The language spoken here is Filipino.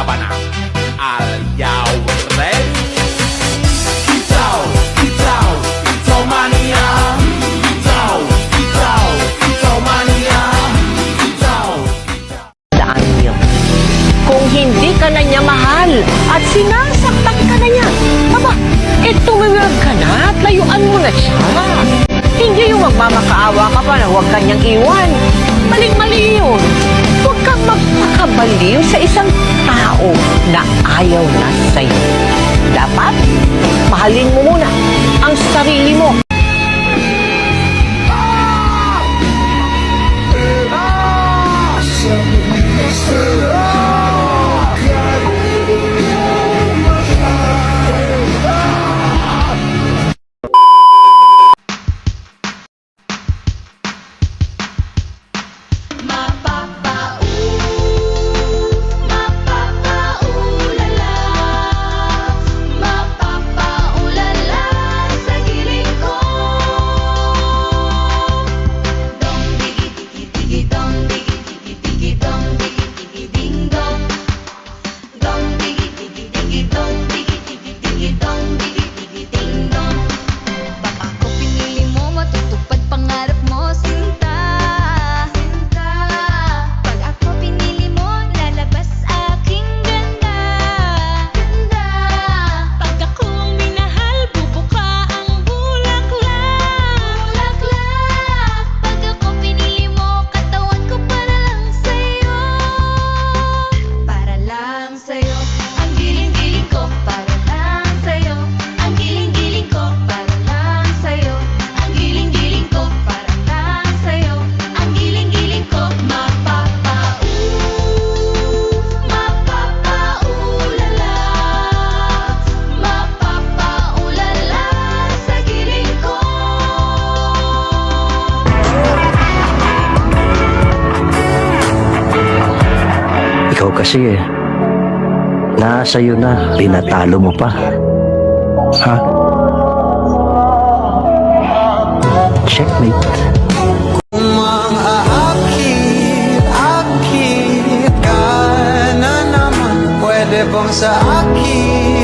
laban na. Are you ready? Itaw, itaw, itaw mania. Itaw, itaw, itaw mania. Itaw, itaw. Daan niyo. Kung hindi ka na niya mahal at sinasaktan ka na niya, aba, tumawag ka na at layuan mo na siya. Hindi yung magmamakaawa ka pa na huwag kanyang iwan. Maling-mali yun. Huwag kang magpakabaliw sa isang tao na ayaw na sa'yo. Dapat, mahalin mo muna ang sarili mo. Ikaw kasi nasa iyo na, pinatalo mo pa. Ha? Checkmate. Kung mang-aakit-akit ka na naman, pwede bang sa akin